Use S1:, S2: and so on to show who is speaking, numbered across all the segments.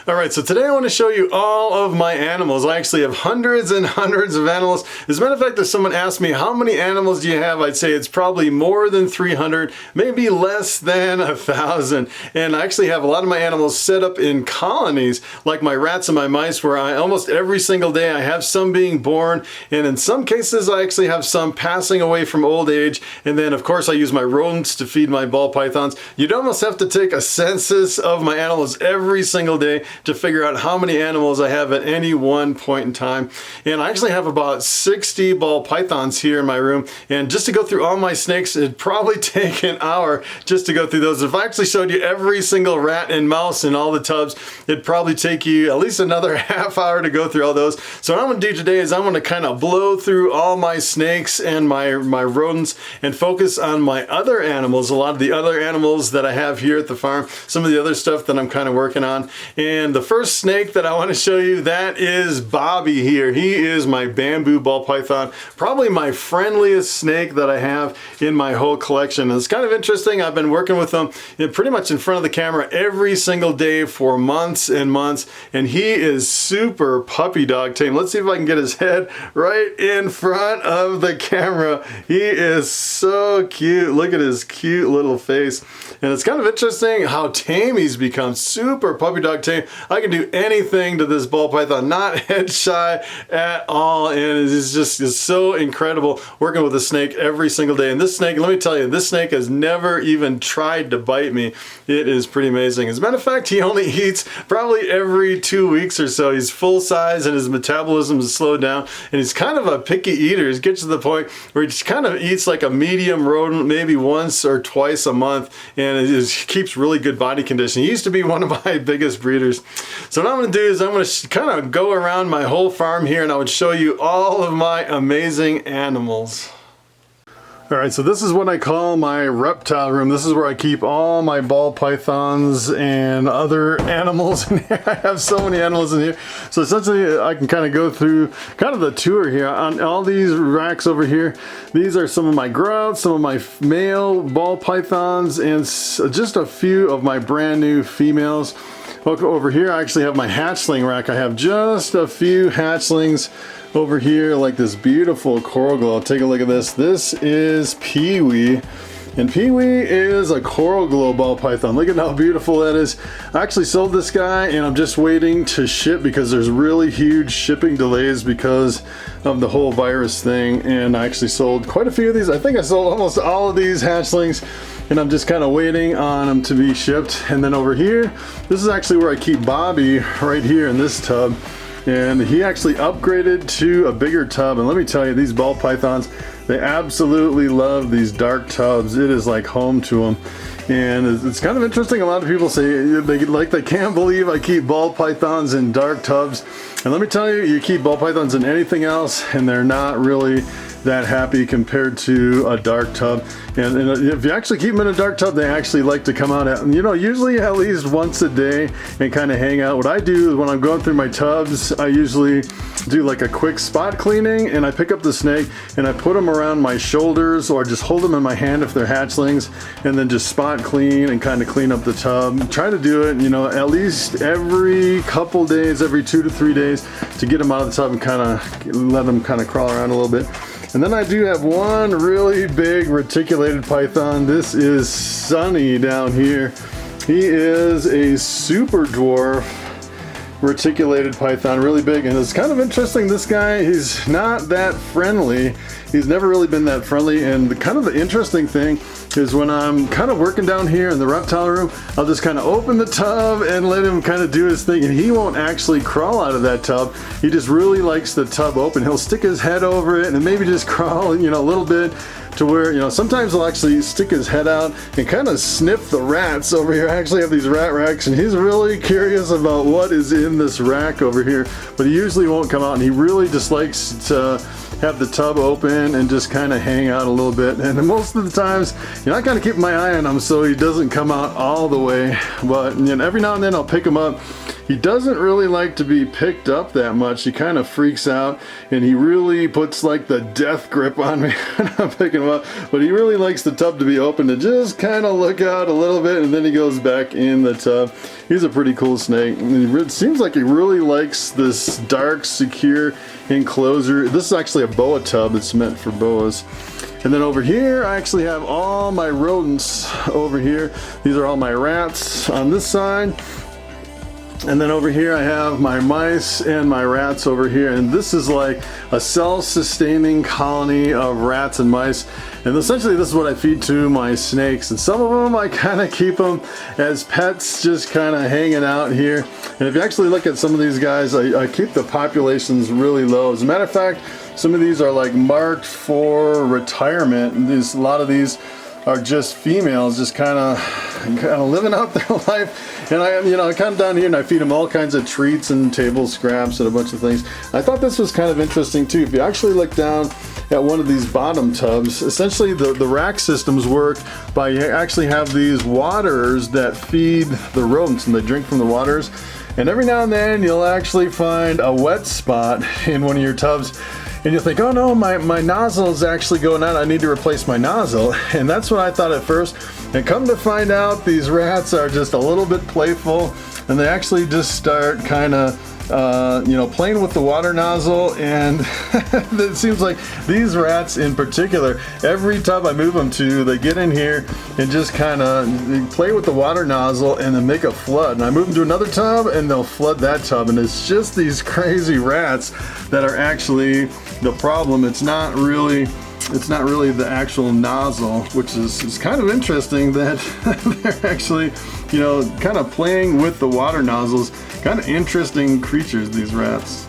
S1: Alright, so today I want to show you all of my animals. I actually have hundreds and hundreds of animals. As a matter of fact, if someone asked me how many animals do you have, I'd say it's probably more than 300, maybe less than 1,000. And I actually have a lot of my animals set up in colonies, like my rats and my mice, where almost every single day I have some being born, and in some cases I actually have some passing away from old age. And then of course I use my rodents to feed my ball pythons. You'd almost have to take a census of my animals every single day to figure out how many animals I have at any one point in time. And I actually have about 60 ball pythons here in my room, and just to go through all my snakes, it'd probably take an hour just to go through those. If I actually showed you every single rat and mouse in all the tubs, it'd probably take you at least another half hour to go through all those. So what I'm gonna do today is I'm gonna kind of blow through all my snakes and my rodents and focus on my other animals, a lot of the other animals that I have here at the farm, some of the other stuff that I'm kind of working on. And the first snake that I want to show you, that is Bobby here. He is my bamboo ball python, probably my friendliest snake that I have in my whole collection. And it's kind of interesting. I've been working with him pretty much in front of the camera every single day for months and months, and he is super puppy dog tame. Let's see if I can get his head right in front of the camera. He is so cute. Look at his cute little face. And it's kind of interesting how tame he's become. Super puppy dog tame. I can do anything to this ball python, not head shy at all, and it's just so incredible working with a snake every single day. And this snake, let me tell you, this snake has never even tried to bite me. It is pretty amazing. As a matter of fact, he only eats probably every 2 weeks or so. He's full size and his metabolism is slowed down, and he's kind of a picky eater. He gets to the point where he just kind of eats like a medium rodent maybe once or twice a month, and it keeps really good body condition. He used to be one of my biggest breeders. So what I'm going to do is I'm going to kind of go around my whole farm here, and I would show you all of my amazing animals. Alright, so this is what I call my reptile room. This is where I keep all my ball pythons and other animals in here. I have so many animals in here. So essentially I can kind of go through kind of the tour here. On all these racks over here, these are some of my grouts, some of my male ball pythons, and just a few of my brand new females. Look over here, I actually have my hatchling rack. I have just a few hatchlings over here, like this beautiful coral glow. Take a look at this. This is Pee-wee, and Pee-wee is a coral glow ball python. Look at how beautiful that is. I actually sold this guy, and I'm just waiting to ship because there's really huge shipping delays because of the whole virus thing. And I actually sold quite a few of these. I think I sold almost all of these hatchlings, and I'm just kind of waiting on them to be shipped. And then over here, this is actually where I keep Bobby, right here in this tub. And he actually upgraded to a bigger tub, and let me tell you, these ball pythons, they absolutely love these dark tubs. It is like home to them. And it's kind of interesting. A lot of people say they can't believe I keep ball pythons in dark tubs. And let me tell you, you keep ball pythons in anything else and they're not really that happy compared to a dark tub. And if you actually keep them in a dark tub, they actually like to come out at, usually at least once a day and kind of hang out. What I do is when I'm going through my tubs, I usually do like a quick spot cleaning, and I pick up the snake and I put them around my shoulders, or just hold them in my hand if they're hatchlings, and then just spot clean and kind of clean up the tub. Try to do it, at least every couple days, every 2 to 3 days, to get them out of the tub and kind of let them kind of crawl around a little bit. And then I do have one really big reticulated python. This is Sunny down here. He is a super dwarf reticulated python, really big, and it's kind of interesting. This guy, he's not that friendly. He's never really been that friendly, and the interesting thing is when I'm kind of working down here in the reptile room, I'll just kind of open the tub and let him kind of do his thing, and he won't actually crawl out of that tub. He just really likes the tub open. He'll stick his head over it and maybe just crawl, a little bit, to where, sometimes he'll actually stick his head out and kind of sniff the rats over here. I actually have these rat racks, and he's really curious about what is in this rack over here, but he usually won't come out, and he really just likes to have the tub open and just kind of hang out a little bit. And most of the times, I kind of keep my eye on him so he doesn't come out all the way, but every now and then I'll pick him up. he doesn't really like to be picked up that much. He kind of freaks out, and he really puts like the death grip on me when I'm picking him up. But he really likes the tub to be open to just kind of look out a little bit, and then he goes back in the tub. He's a pretty cool snake. It seems like he really likes this dark, secure enclosure. This is actually a boa tub. It's meant for boas. And then over here, I actually have all my rodents over here. These are all my rats on this side. And then over here I have my mice and my rats over here, and this is like a self-sustaining colony of rats and mice. And essentially this is what I feed to my snakes, and some of them I kind of keep them as pets, just kind of hanging out here. And if you actually look at some of these guys, I keep the populations really low. As a matter of fact, some of these are like marked for retirement, and a lot of these are just females, just kind of living out their life. And I come down here and I feed them all kinds of treats and table scraps and a bunch of things. I thought this was kind of interesting too. If you actually look down at one of these bottom tubs, essentially the rack systems work by you actually have these waters that feed the rodents, and they drink from the waters. And every now and then you'll actually find a wet spot in one of your tubs, and you'll think, oh no, my nozzle is actually going out, I need to replace my nozzle. And that's what I thought at first. And come to find out, these rats are just a little bit playful, and they actually just start kind of playing with the water nozzle. And it seems like these rats in particular, every tub I move them to, they get in here and just kind of play with the water nozzle and then make a flood. And I move them to another tub and they'll flood that tub. And it's just these crazy rats that are actually the problem. It's not really the actual nozzle, which is kind of interesting that they're actually, kind of playing with the water nozzles. Kind of interesting creatures, these rats.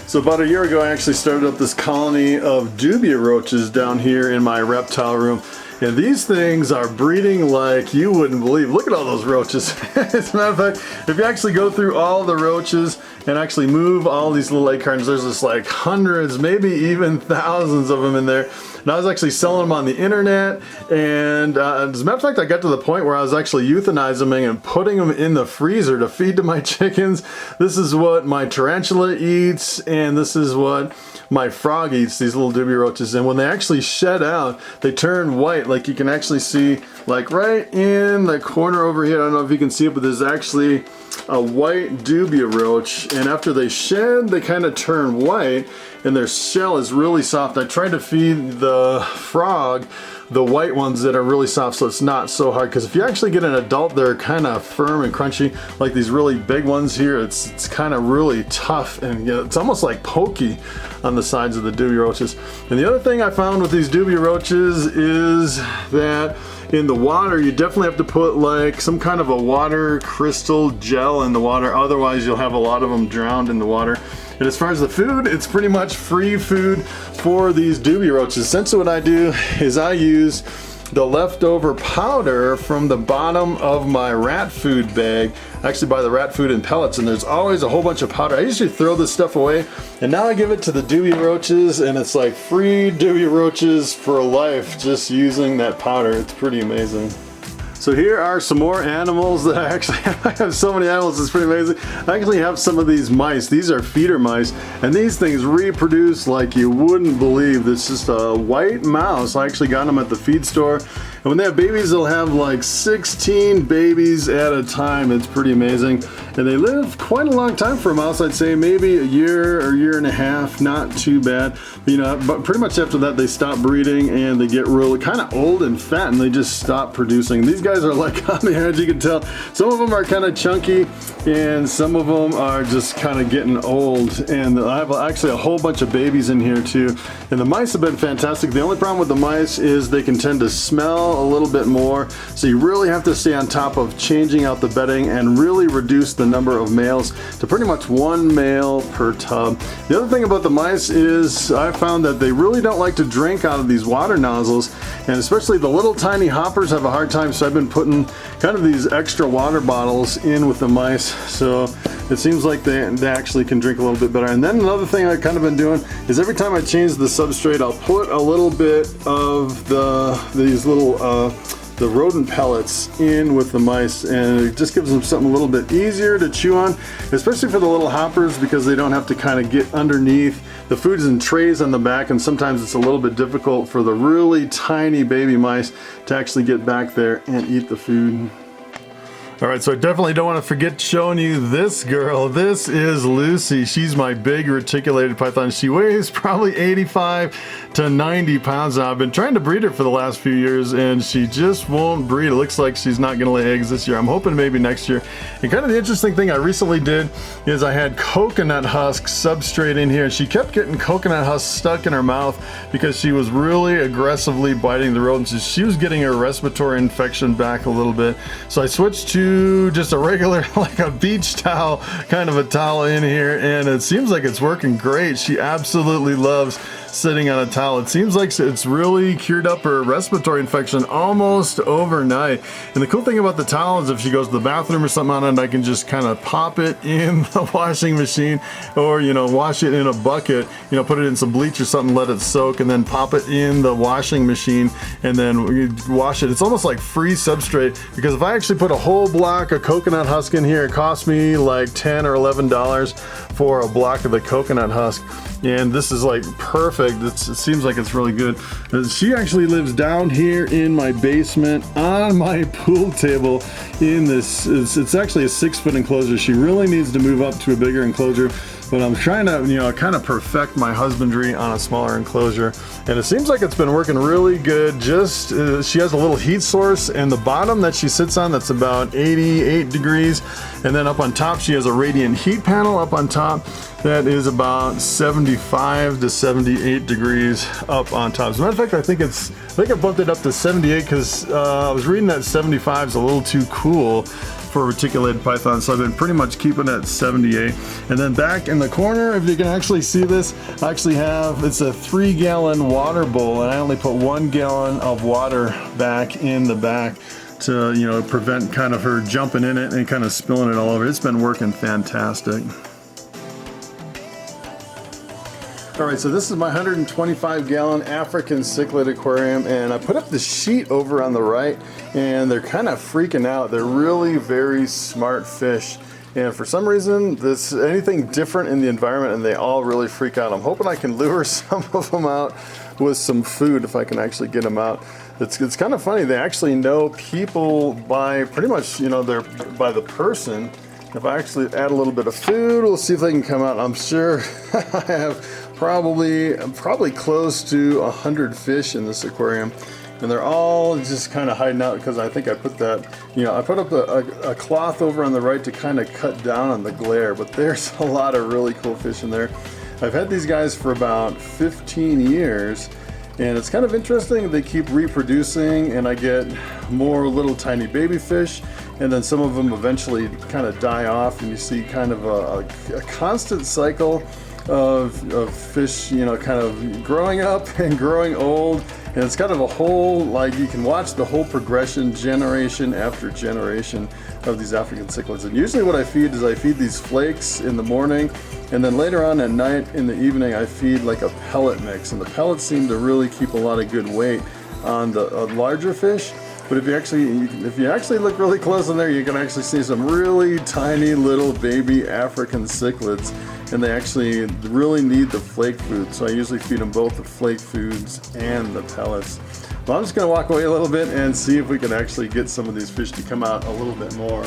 S1: So about a year ago, I actually started up this colony of Dubia roaches down here in my reptile room. And these things are breeding like you wouldn't believe. Look at all those roaches. As a matter of fact, if you actually go through all the roaches and actually move all these little acorns, there's just like hundreds, maybe even thousands of them in there. And I was actually selling them on the internet, and as a matter of fact, I got to the point where I was actually euthanizing them and putting them in the freezer to feed to my chickens. This is what my tarantula eats, and this is what my frog eats, these little Dubia roaches. And when they actually shed out, they turn white, like you can actually see, like right in the corner over here. I don't know if you can see it, but there's actually a white Dubia roach, and after they shed, they kind of turn white, and their shell is really soft. I tried to feed the frog the white ones that are really soft, so it's not so hard, because if you actually get an adult, they're kind of firm and crunchy. Like these really big ones here, it's kind of really tough, and it's almost like pokey on the sides of the Dubia roaches. And the other thing I found with these Dubia roaches is that in the water, you definitely have to put like some kind of a water crystal gel in the water, otherwise you'll have a lot of them drowned in the water. And as far as the food, it's pretty much free food for these Dubia roaches. Essentially what I do is I use the leftover powder from the bottom of my rat food bag. I actually buy the rat food in pellets, and there's always a whole bunch of powder. I usually throw this stuff away, and now I give it to the Dubia roaches, and it's like free Dubia roaches for life just using that powder. It's pretty amazing. So here are some more animals that I actually have. I have so many animals, it's pretty amazing. I actually have some of these mice. These are feeder mice, and these things reproduce like you wouldn't believe. It's just a white mouse. I actually got them at the feed store. And when they have babies, they'll have like 16 babies at a time. It's pretty amazing. And they live quite a long time for a mouse. I'd say maybe a year or year and a half, not too bad. But pretty much after that, they stop breeding and they get really kind of old and fat, and they just stop producing. These guys are like on the edge, you can tell. Some of them are kind of chunky, and some of them are just kind of getting old. And I have actually a whole bunch of babies in here too. And the mice have been fantastic. The only problem with the mice is they can tend to smell a little bit more. So you really have to stay on top of changing out the bedding and really reduce the number of males to pretty much one male per tub. The other thing about the mice is I found that they really don't like to drink out of these water nozzles, and especially the little tiny hoppers have a hard time. So I've been putting kind of these extra water bottles in with the mice, so it seems like they actually can drink a little bit better. And then another thing I've kind of been doing is every time I change the substrate, I'll put a little bit of these little the rodent pellets in with the mice, and it just gives them something a little bit easier to chew on, especially for the little hoppers, because they don't have to kind of get underneath. The food's in trays on the back, and sometimes it's a little bit difficult for the really tiny baby mice to actually get back there and eat the food. All right, so I definitely don't want to forget showing you this girl. This is Lucy. She's my big reticulated python. She weighs probably 85 to 90 pounds now. I've been trying to breed her for the last few years, and she just won't breed. It looks like she's not going to lay eggs this year. I'm hoping maybe next year. And kind of the interesting thing I recently did is I had coconut husk substrate in here. She kept getting coconut husk stuck in her mouth because she was really aggressively biting the rodents. She was getting her respiratory infection back a little bit. So I switched to just a regular, like a beach towel, kind of a towel in here, and it seems like it's working great. She absolutely loves sitting on a towel. It seems like it's really cured up her respiratory infection almost overnight. And the cool thing about the towel is if she goes to the bathroom or something on it, I can just kind of pop it in the washing machine, or, you know, wash it in a bucket, you know, put it in some bleach or something, let it soak, and then pop it in the washing machine, and then you wash it. It's almost like free substrate, because if I actually put a whole block of coconut husk in here, it costs me like $10 or $11 for a block of the coconut husk. And this is like perfect. It seems like it's really good. She actually lives down here in my basement on my pool table in this. It's actually a 6-foot enclosure. She really needs to move up to a bigger enclosure, but I'm trying to, you know, kind of perfect my husbandry on a smaller enclosure, and it seems like it's been working really good. Just she has a little heat source in the bottom that she sits on that's about 88 degrees, and then up on top she has a radiant heat panel up on top that is about 75 to 78 degrees up on top. As a matter of fact, I think I bumped it up to 78 because I was reading that 75 is a little too cool for reticulated python, so I've been pretty much keeping it at 78. And then back in the corner, if you can actually see this, I actually have, it's a 3-gallon water bowl, and I only put 1 gallon of water back in the back to, you know, prevent kind of her jumping in it and kind of spilling it all over. It's been working fantastic. All right, so this is my 125-gallon African cichlid aquarium, and I put up the sheet over on the right, and they're kind of freaking out. They're really very smart fish, and for some reason, this anything different in the environment, and they all really freak out. I'm hoping I can lure some of them out with some food if I can actually get them out. It's kind of funny. They actually know people by pretty much, you know, they're by the person. If I actually add a little bit of food, we'll see if they can come out. I'm sure I have probably close to 100 fish in this aquarium, and they're all just kind of hiding out because I think I put that, you know, I put up a cloth over on the right to kind of cut down on the glare, but there's a lot of really cool fish in there. I've had these guys for about 15 years, and it's kind of interesting. They keep reproducing, and I get more little tiny baby fish, and then some of them eventually kind of die off, and you see kind of a constant cycle of fish, you know, kind of growing up and growing old. And it's kind of a whole, like, you can watch the whole progression generation after generation of these African cichlids. And usually what I feed is I feed these flakes in the morning, and then later on at night in the evening I feed like a pellet mix, and the pellets seem to really keep a lot of good weight on the larger fish. But if you actually look really close in there, you can actually see some really tiny little baby African cichlids, and they actually really need the flake food. So I usually feed them both the flake foods and the pellets. Well, I'm just gonna walk away a little bit and see if we can actually get some of these fish to come out a little bit more.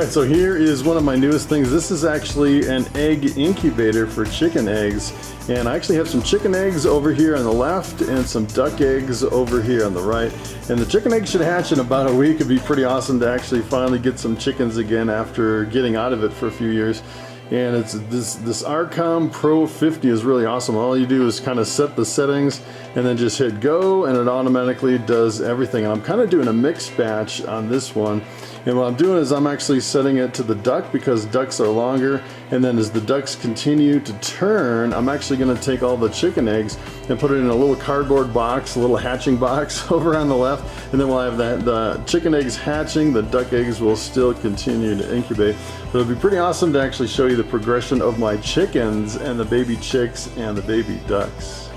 S1: Alright, so here is one of my newest things. This is actually an egg incubator for chicken eggs. And I actually have some chicken eggs over here on the left and some duck eggs over here on the right. And the chicken eggs should hatch in about a week. It'd be pretty awesome to actually finally get some chickens again after getting out of it for a few years. And it's this Arcom Pro 50 is really awesome. All you do is kind of set the settings and then just hit go, and it automatically does everything. And I'm kind of doing a mixed batch on this one. And what I'm doing is I'm actually setting it to the duck because ducks are longer, and then as the ducks continue to turn, I'm actually going to take all the chicken eggs and put it in a little cardboard box, a little hatching box over on the left, and then we'll have the chicken eggs hatching, the duck eggs will still continue to incubate. But it'll be pretty awesome to actually show you the progression of my chickens and the baby chicks and the baby ducks.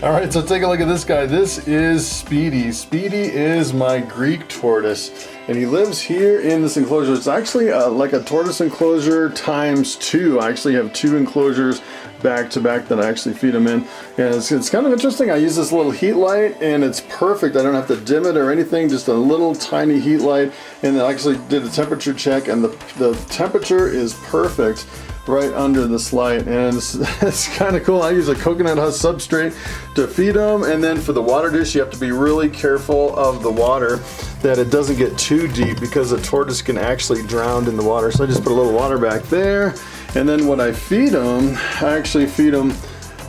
S1: Alright, so take a look at this guy. This is Speedy. Speedy is my Greek tortoise, and he lives here in this enclosure. It's actually like a tortoise enclosure times 2. I actually have 2 enclosures back to back that I actually feed him in. And it's kind of interesting. I use this little heat light, and it's perfect. I don't have to dim it or anything, just a little tiny heat light. And I actually did a temperature check, and the temperature is perfect right under this light, and it's kind of cool. I use a coconut husk substrate to feed them, and then for the water dish you have to be really careful of the water that it doesn't get too deep because a tortoise can actually drown in the water. So I just put a little water back there, and then when I feed them, I actually feed them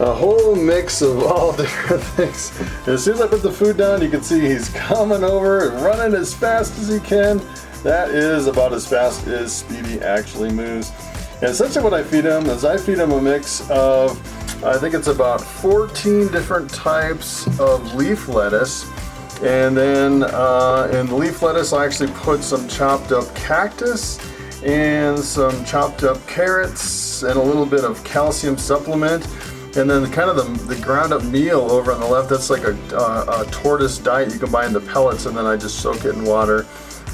S1: a whole mix of all different things. And as soon as I put the food down, you can see he's coming over and running as fast as he can. That is about as fast as Speedy actually moves. And essentially what I feed him is I feed him a mix of, I think it's about 14 different types of leaf lettuce. And then in the leaf lettuce I actually put some chopped up cactus and some chopped up carrots and a little bit of calcium supplement. And then kind of the ground up meal over on the left, that's like a tortoise diet you can buy in the pellets, and then I just soak it in water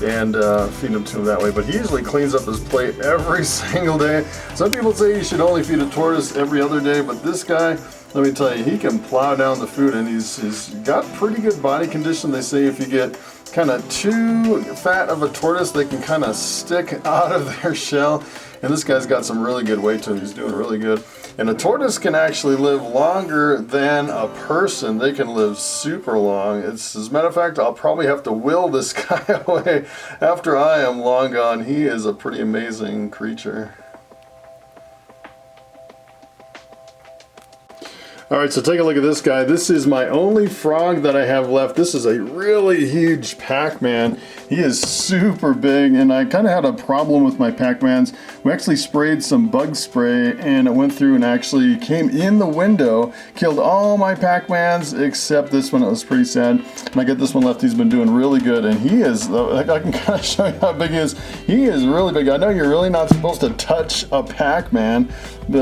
S1: and feed him to him that way. But he usually cleans up his plate every single day. Some people say you should only feed a tortoise every other day, but this guy, let me tell you, he can plow down the food, and he's got pretty good body condition. They say if you get kind of too fat of a tortoise, they can kind of stick out of their shell. And this guy's got some really good weight to him. He's doing really good. And a tortoise can actually live longer than a person. They can live super long. As a matter of fact, I'll probably have to will this guy away after I am long gone. He is a pretty amazing creature. Alright, so take a look at this guy. This is my only frog that I have left. This is a really huge Pacman. He is super big, and I kind of had a problem with my Pacmans. We actually sprayed some bug spray, and it went through and actually came in the window, killed all my Pacmans except this one. It was pretty sad. And I get this one left. He's been doing really good, and he is, I can kind of show you how big he is. He is really big. I know you're really not supposed to touch a Pacman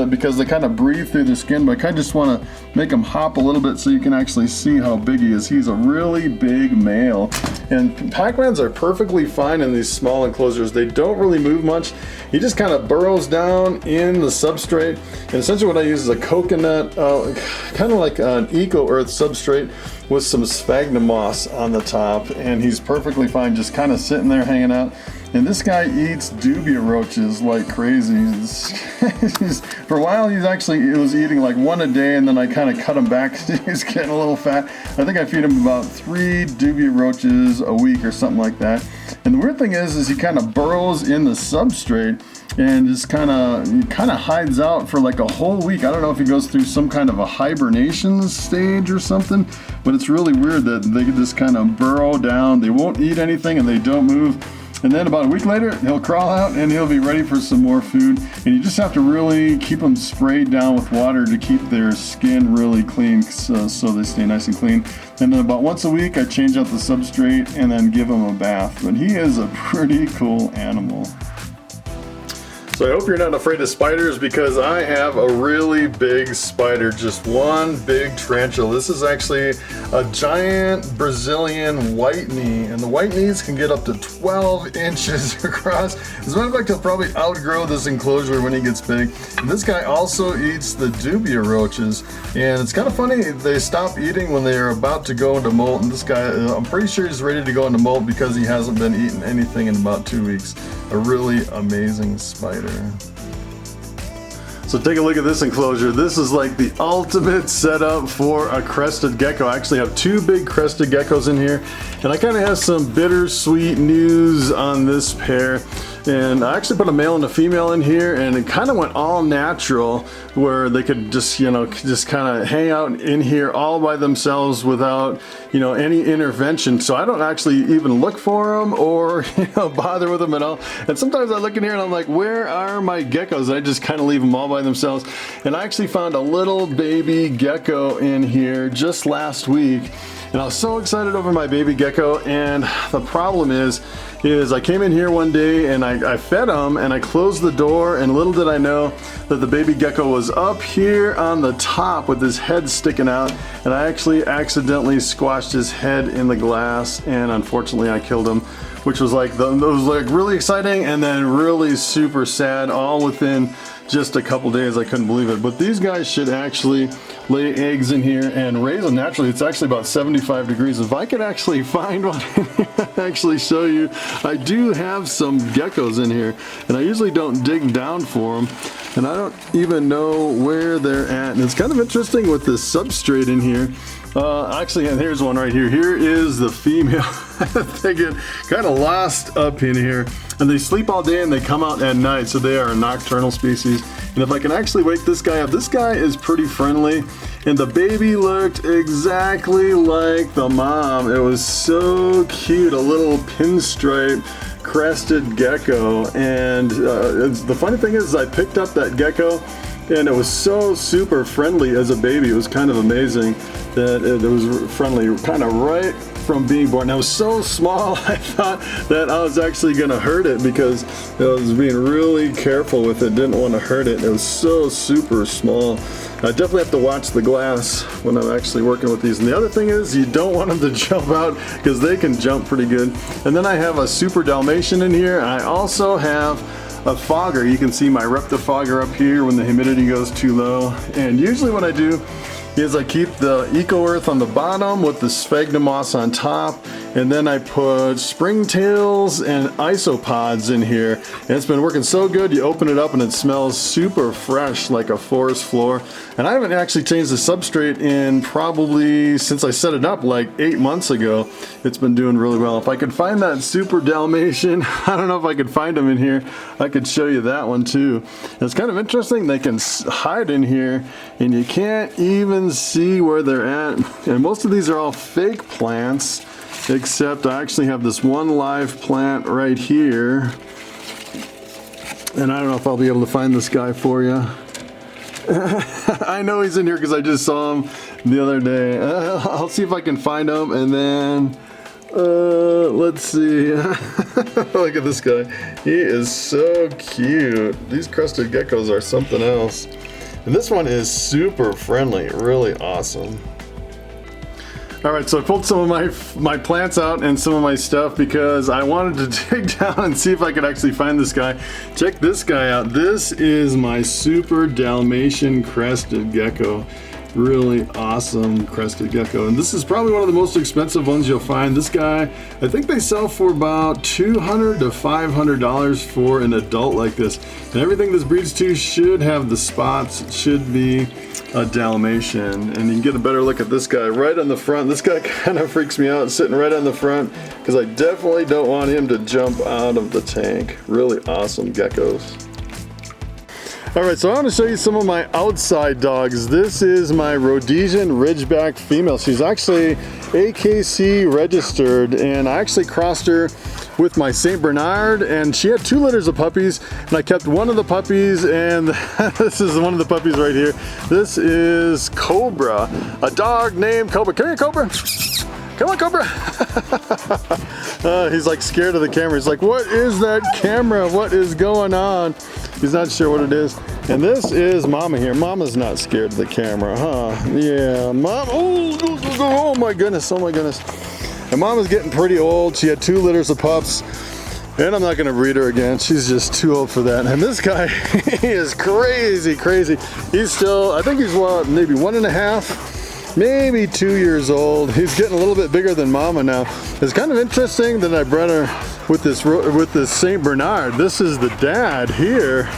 S1: because they kind of breathe through the skin, but I kind of just want to make him hop a little bit so you can actually see how big he is. He's a really big male. And Pacmans are perfectly fine in these small enclosures. They don't really move much. He just kind of burrows down in the substrate. And essentially what I use is a coconut, kind of like an eco-earth substrate with some sphagnum moss on the top. And he's perfectly fine just kind of sitting there hanging out. And this guy eats Dubia roaches like crazy. For a while he was eating like 1 a day, and then I kind of cut him back. He's getting a little fat. I think I feed him about 3 Dubia roaches a week or something like that. And the weird thing is he kind of burrows in the substrate and just kind of hides out for like a whole week. I don't know if he goes through some kind of a hibernation stage or something, but it's really weird that they can just kind of burrow down. They won't eat anything and they don't move. And then about a week later, he'll crawl out and he'll be ready for some more food. And you just have to really keep them sprayed down with water to keep their skin really clean so they stay nice and clean. And then about once a week, I change out the substrate and then give him a bath. But he is a pretty cool animal. So I hope you're not afraid of spiders, because I have a really big spider, just one big tarantula. This is actually a giant Brazilian white knee, and the white knees can get up to 12 inches across. As a matter of fact, he'll probably outgrow this enclosure when he gets big. And this guy also eats the Dubia roaches, and it's kind of funny, they stop eating when they are about to go into molt, and this guy, I'm pretty sure he's ready to go into molt because he hasn't been eating anything in about 2 weeks. A really amazing spider. So take a look at this enclosure. This is like the ultimate setup for a crested gecko. I actually have 2 big crested geckos in here, and I kind of have some bittersweet news on this pair. And I actually put a male and a female in here, and it kind of went all natural, where they could just, you know, just kind of hang out in here all by themselves without, you know, any intervention. So I don't actually even look for them or, you know, bother with them at all. And sometimes I look in here and I'm like, where are my geckos? And I just kind of leave them all by themselves. And I actually found a little baby gecko in here just last week. And I was so excited over my baby gecko, and the problem is I came in here one day and I fed him and I closed the door, and little did I know that the baby gecko was up here on the top with his head sticking out, and I actually accidentally squashed his head in the glass, and unfortunately I killed him, which was like, really exciting and then really super sad, all within just a couple days. I couldn't believe it. But these guys should actually lay eggs in here and raise them naturally. It's actually about 75 degrees. If I could actually find one in here, I'd actually show you. I do have some geckos in here, and I usually don't dig down for them, and I don't even know where they're at. And it's kind of interesting with this substrate in here. Actually, and here's one right here. Here is the female. They get kind of lost up in here, and they sleep all day and they come out at night, so they are a nocturnal species. And if I can actually wake this guy up, this guy is pretty friendly, and the baby looked exactly like the mom. It was so cute, a little pinstripe crested gecko. And the funny thing is, I picked up that gecko, and it was so super friendly as a baby. It was kind of amazing that it was friendly kind of right from being born. And it was so small, I thought that I was actually gonna hurt it, because I was being really careful with it, didn't want to hurt it. It was so super small. I definitely have to watch the glass when I'm actually working with these. And the other thing is, you don't want them to jump out, because they can jump pretty good. And then I have a super Dalmatian in here. I also have a fogger. You can see my Reptile fogger up here when the humidity goes too low. And usually what I do is I keep the Eco Earth on the bottom with the sphagnum moss on top, and then I put springtails and isopods in here, and it's been working so good. You open it up and it smells super fresh, like a forest floor. And I haven't actually changed the substrate in probably since I set it up like 8 months ago. It's been doing really well. If I could find that super Dalmatian, I don't know if I could find them in here, I could show you that one too. And it's kind of interesting, they can hide in here and you can't even see where they're at. And most of these are all fake plants, except I actually have this one live plant right here, and I don't know if I'll be able to find this guy for you. I know he's in here because I just saw him the other day. I'll see if I can find him, and then let's see. Look at this guy. He is so cute. These crested geckos are something else. And this one is super friendly, really awesome. All right, so I pulled some of my plants out and some of my stuff because I wanted to dig down and see if I could actually find this guy. Check this guy out. This is my super Dalmatian crested gecko. Really awesome crested gecko, and this is probably one of the most expensive ones you'll find. This guy, I think they sell for about $200 to $500 for an adult like this. And everything this breeds to should have the spots. It should be a Dalmatian, and you can get a better look at this guy right on the front. This guy kind of freaks me out, sitting right on the front, because I definitely don't want him to jump out of the tank. Really awesome geckos. Alright, so I want to show you some of my outside dogs. This is my Rhodesian Ridgeback female. She's actually AKC registered, and I actually crossed her with my St. Bernard, and she had 2 litters of puppies, and I kept one of the puppies, and this is one of the puppies right here. This is Cobra, a dog named Cobra. Come here, Cobra. Come on, Cobra. He's like scared of the camera. He's like, what is that camera? What is going on? He's not sure what it is. And this is Mama here. Mama's not scared of the camera, huh? Yeah, Mom. Oh my goodness, oh my goodness. And Mama's getting pretty old. She had 2 litters of pups. And I'm not gonna breed her again. She's just too old for that. And this guy, he is crazy, crazy. He's still, I think he's what, maybe 1.5, maybe 2 years old. He's getting a little bit bigger than Mama now. It's kind of interesting that I bred her with this Saint Bernard. This is the dad here.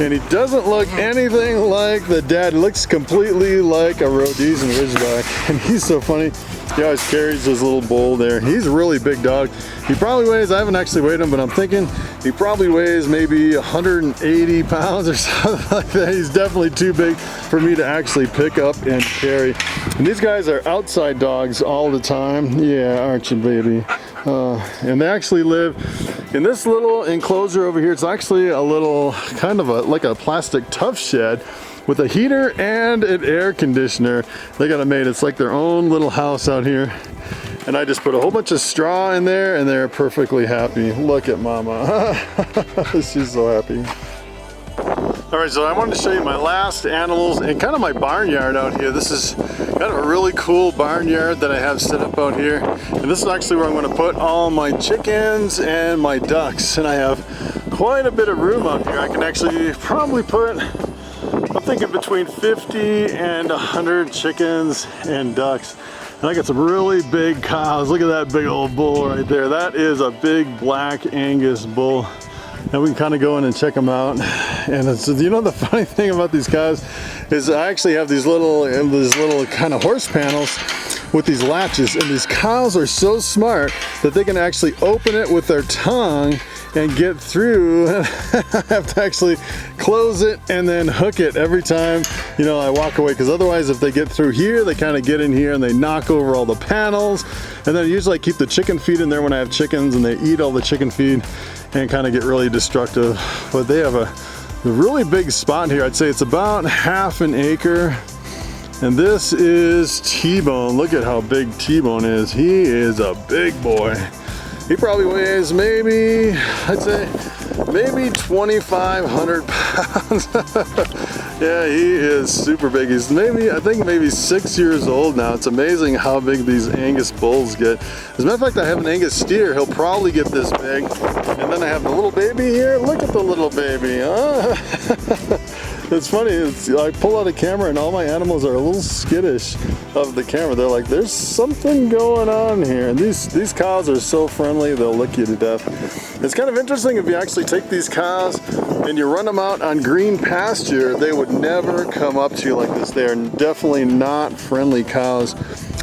S1: And he doesn't look anything like the dad. He looks completely like a Rhodesian Ridgeback. And he's so funny. He always carries his little bowl there. He's a really big dog. He probably weighs, I haven't actually weighed him, but I'm thinking he probably weighs maybe 180 pounds or something like that. He's definitely too big for me to actually pick up and carry. And these guys are outside dogs all the time. Yeah, aren't you, baby? And they actually live in this little enclosure over here. It's actually a little kind of like a plastic tough shed with a heater and an air conditioner. They got it made. It's like their own little house out here. And I just put a whole bunch of straw in there and they're perfectly happy. Look at Mama. She's so happy. All right, so I wanted to show you my last animals and kind of my barnyard out here. This is kind of a really cool barnyard that I have set up out here. And this is actually where I'm going to put all my chickens and my ducks. And I have quite a bit of room out here. I can actually probably put, I'm thinking between 50 and 100 chickens and ducks. And I got some really big cows. Look at that big old bull right there. That is a big black Angus bull. And we can kind of go in and check them out. And it's, you know, the funny thing about these cows is I actually have these little kind of horse panels with these latches, and these cows are so smart that they can actually open it with their tongue and get through. I have to actually close it and then hook it every time, you know, I walk away, because otherwise if they get through here, they kind of get in here and they knock over all the panels. And then usually I keep the chicken feed in there when I have chickens, and they eat all the chicken feed and kind of get really destructive. But they have a really big spot here. I'd say it's about ½ an acre. And this is T-Bone. Look at how big T-Bone is. He is a big boy. He probably weighs maybe, I'd say, maybe 2,500 pounds. Yeah, he is super big. He's maybe, I think maybe 6 years old now. It's amazing how big these Angus bulls get. As a matter of fact, I have an Angus steer. He'll probably get this big. And then I have the little baby here. Look at the little baby. It's funny, I pull out a camera and all my animals are a little skittish of the camera. They're like, there's something going on here. And these cows are so friendly, they'll lick you to death. It's kind of interesting if you actually take these cows and you run them out on green pasture, they would never come up to you like this. They are definitely not friendly cows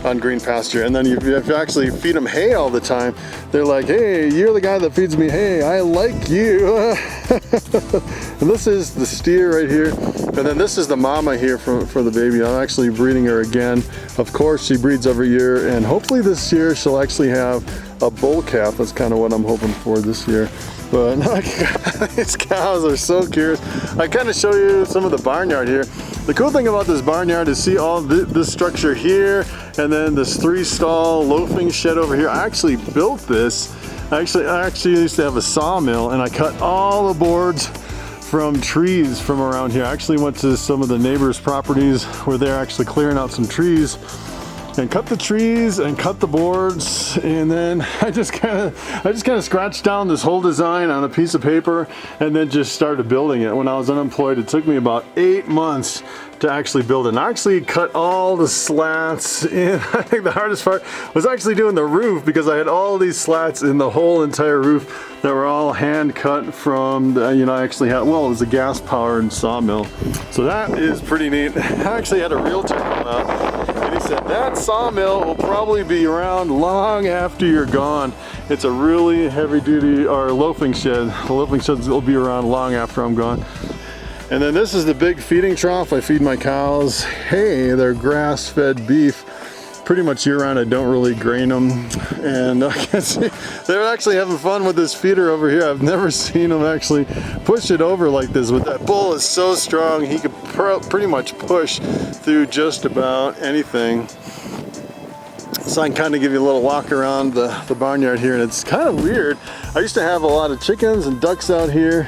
S1: on green pasture. And then if you actually feed them hay all the time, they're like, hey, you're the guy that feeds me hay, I like you. And this is the steer right here, and then this is the mama here for the baby. I'm actually breeding her again. Of course, she breeds every year, and hopefully this year she'll actually have a bull calf. That's kind of what I'm hoping for this year. But these cows are so curious. I kind of show you some of the barnyard here. The cool thing about this barnyard is see all this structure here, and then this 3-stall loafing shed over here. I actually built this. I actually used to have a sawmill, and I cut all the boards from trees from around here. I actually went to some of the neighbors' properties where they're actually clearing out some trees and cut the trees and cut the boards, and then I just kind of scratched down this whole design on a piece of paper and then just started building it. When I was unemployed, it took me about 8 months to actually build it. And I actually cut all the slats in. I think the hardest part was actually doing the roof, because I had all these slats in the whole entire roof that were all hand cut from the, you know, I actually had, well, it was a gas powered sawmill. So that is pretty neat. I actually had a realtor come out, and he said that sawmill will probably be around long after you're gone. It's a really heavy duty, or loafing shed. The loafing sheds will be around long after I'm gone. And then this is the big feeding trough. I feed my cows hay. They're grass-fed beef pretty much year-round. I don't really grain them. And I can see they're actually having fun with this feeder over here. I've never seen them actually push it over like this. But that bull is so strong, he could pretty much push through just about anything. So I can kind of give you a little walk around the barnyard here, and it's kind of weird. I used to have a lot of chickens and ducks out here.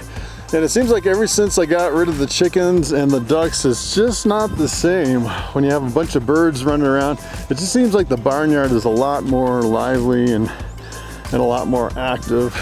S1: And it seems like ever since I got rid of the chickens and the ducks, it's just not the same. When you have a bunch of birds running around, it just seems like the barnyard is a lot more lively and a lot more active.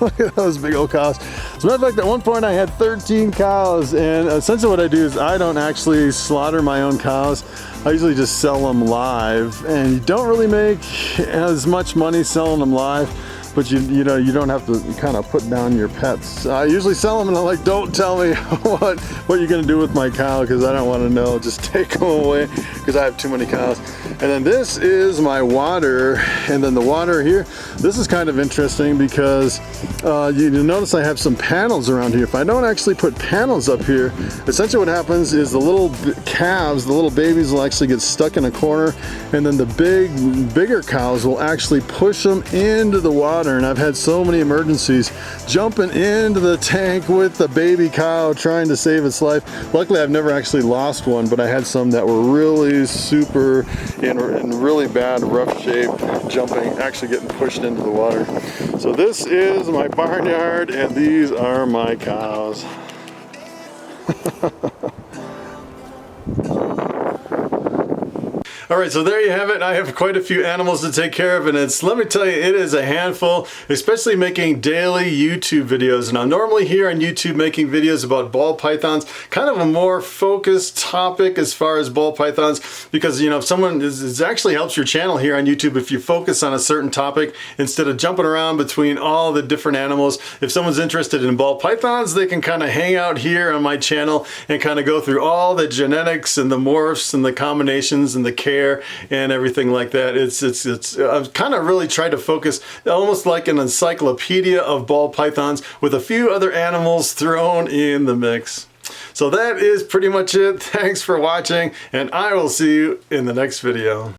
S1: Look at those big old cows. As a matter of fact, at one point I had 13 cows, and essentially what I do is I don't actually slaughter my own cows. I usually just sell them live, and you don't really make as much money selling them live, but you know, you don't have to kind of put down your pets. I usually sell them and I'm like, don't tell me what you're gonna do with my cow, because I don't want to know. Just take them away, because I have too many cows. And then this is my water, and then the water here, this is kind of interesting because you notice I have some panels around here. If I don't actually put panels up here, essentially what happens is the little calves, the little babies will actually get stuck in a corner, and then the bigger cows will actually push them into the water. And I've had so many emergencies jumping into the tank with the baby cow trying to save its life. Luckily I've never actually lost one, but I had some that were really super in really bad rough shape, actually getting pushed into the water. So this is my barnyard, and these are my cows. All right, so there you have it. I have quite a few animals to take care of, and let me tell you, it is a handful, especially making daily YouTube videos. Now, normally here on YouTube, making videos about ball pythons, kind of a more focused topic as far as ball pythons, because, you know, if someone it actually helps your channel here on YouTube if you focus on a certain topic instead of jumping around between all the different animals. If someone's interested in ball pythons, they can kind of hang out here on my channel and kind of go through all the genetics and the morphs and the combinations and the care and everything like that. I've kind of really tried to focus almost like an encyclopedia of ball pythons with a few other animals thrown in the mix. So that is pretty much it. Thanks for watching, and I will see you in the next video.